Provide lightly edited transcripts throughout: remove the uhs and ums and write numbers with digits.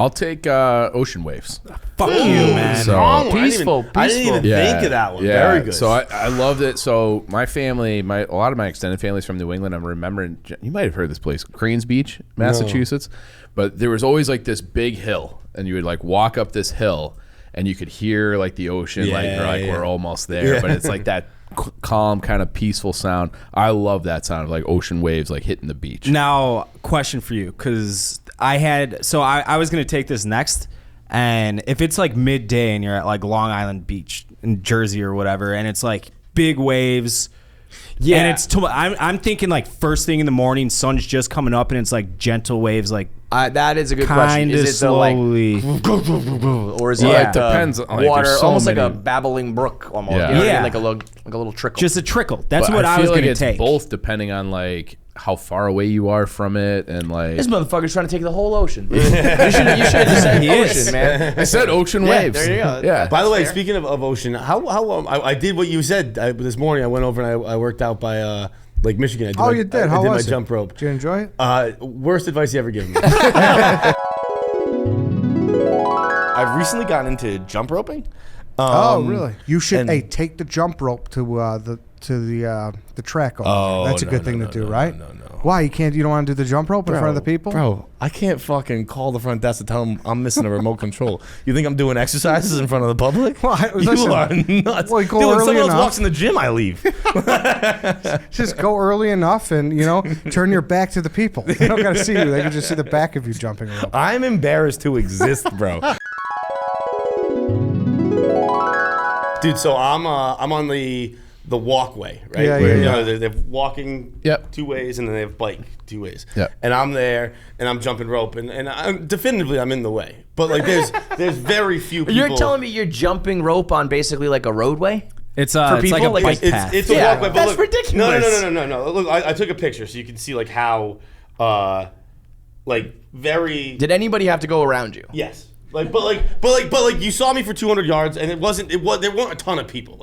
I'll take ocean waves. Fuck you, man. So, Peaceful. I didn't even think of that one. Very good. So I loved it. So my family, a lot of my extended family's from New England. I'm remembering, you might have heard this place, Cranes Beach, Massachusetts. No. But there was always like this big hill, and you would like walk up this hill, and you could hear like the ocean, we're almost there. But it's like that calm, kind of peaceful sound. I love that sound of like ocean waves like hitting the beach. Now, question for you, because I was going to take this next, and if it's like midday and you're at like Long Island Beach in Jersey or whatever, and it's like big waves, and it's I'm thinking like first thing in the morning, sun's just coming up, and it's like gentle waves, like that is a good question. Is it slowly, or is it it depends on water, almost like a babbling brook, almost? Yeah, like a little trickle. Just a trickle. That's but what I was like going to take. Both depending on like how far away you are from it, and like this motherfucker's trying to take the whole ocean. you should have just said ocean, man. I said ocean waves. There you go. Yeah. By the way, speaking of ocean, how I did what you said this morning. I went over and I worked out by Lake Michigan. You did? How I did was my it? jump rope. Did you enjoy it? Worst advice you ever given me. I've recently gotten into jump roping. Really? You should take the jump rope to the track. That's a good thing to do, right? No. Why you can't? You don't want to do the jump rope in front of the people? Bro, I can't fucking call the front desk to tell them I'm missing a remote control. You think I'm doing exercises in front of the public? Well, you are nuts. Well, go dude, when early someone else enough. walks in the gym, I leave. Just go early enough and, turn your back to the people. They don't got to see you. They can just see the back of you jumping around. I'm embarrassed to exist, bro. Dude, so I'm on the walkway, right? Yeah, Where, they're walking two ways, and then they have bike 2 ways. Yep. And I'm there, and I'm jumping rope, and I'm definitively I'm in the way. But like, there's very few people. You're telling me you're jumping rope on basically like a roadway? It's for it's people? like a bike path. It's a walkway. But That's look, ridiculous. No. Look, I took a picture so you can see like how, very. Did anybody have to go around you? Yes. But you saw me for 200 yards, and there weren't a ton of people.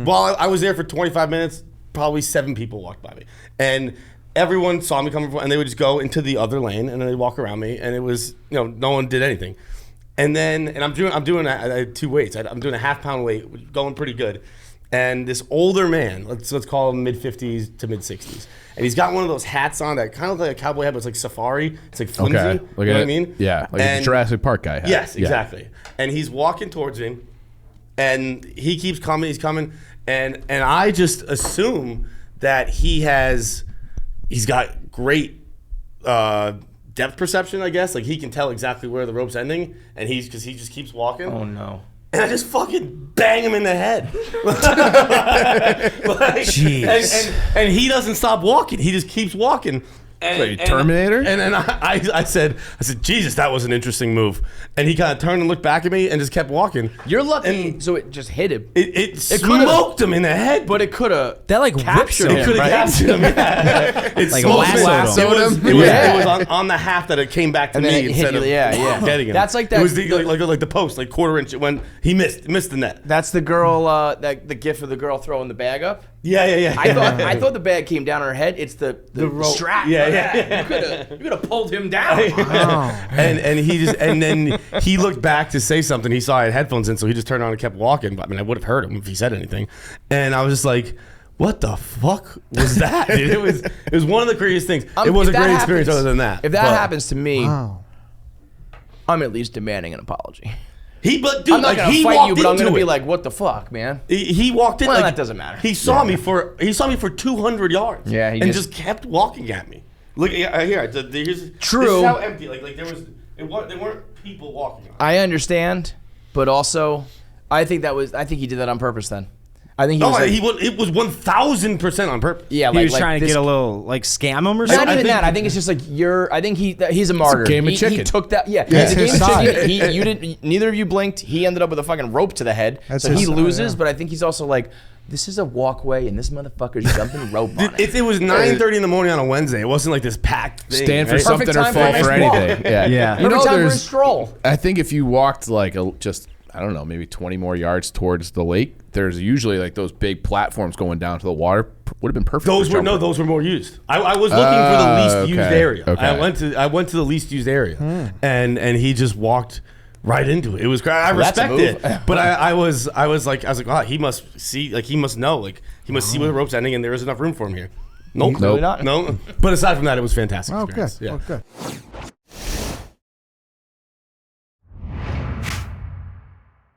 While I was there for 25 minutes, probably 7 people walked by me, and everyone saw me coming, and they would just go into the other lane, and then they'd walk around me, and it was no one did anything, and I'm doing 2 weights. I'm doing a half-pound weight, going pretty good, and this older man, let's call him mid-50s to mid-60s. And he's got one of those hats on that kind of like a cowboy hat, but it's like safari. It's like flimsy. Okay. You know what I mean? Yeah, like a Jurassic Park guy hat. Yes, exactly. And he's walking towards me, and he keeps coming. He's coming, and I just assume that he's got great depth perception. I guess like he can tell exactly where the rope's ending, and because he just keeps walking. Oh no. And I just fucking bang him in the head. Jeez. And he doesn't stop walking. He just keeps walking. And Terminator? And then I said, Jesus, that was an interesting move. And he kind of turned and looked back at me and just kept walking. You're lucky, so it just hit him. It smoked him in the head. But it could have. That like captured whipped him. It could have captured him. Yeah. It Like smoked him. lassoed him. It was on the half that it came back to And then me it hit instead you, of getting him. That's like that. It was like the post, like quarter inch when he missed the net. That's the girl. The gif of the girl throwing the bag up. Yeah. I thought the bag came down on her head. It's the rope. strap. Yeah. You could have pulled him down. And then he looked back to say something. He saw I had headphones in, so he just turned on and kept walking. But I mean, I would have heard him if he said anything. And I was just like, "What the fuck was that?" Dude? It was one of the craziest things. It was a great experience. Other than that, if that happens to me, I'm at least demanding an apology. I'm not gonna fight you, but I'm gonna be like, "What the fuck, man?" He walked in. Well, like, that doesn't matter. He saw me for 200 yards. Yeah, and just kept walking at me. Look here. True. This is how empty. Like there weren't people walking on it. I understand, but also, I think he did that on purpose. Then, I think it was 1,000% on purpose. Yeah, he was trying to get a little like scam him or Not something. even that. I think it's just like I think he's a martyr. It's a game of chicken. He took that. Yeah. It's his side. You didn't. Neither of you blinked. He ended up with a fucking rope to the head. That's so his he side, loses. yeah. But I think he's also like, this is a walkway, and this motherfucker's jumping rope on it. It was 9:30 in the morning on a Wednesday. It wasn't like this packed thing. Stand for right? something or time for fall a nice for walk. anything. Yeah. Every time we're in stroll. I think if you walked like I don't know, maybe 20 more yards towards the lake, there's usually like those big platforms going down to the water would have been perfect. Those for were jumper. those were more used. I was looking for the least used okay. area. Okay. I went to the least used area, and he just walked right into it. It was great. I that's a respect move. it, but I was like, oh, he must see, like he must know, like he must see where the rope's ending, and there is enough room for him here. Nope, Really not. no. But aside from that, it was fantastic. Oh, good. experience. Yeah. Oh, good.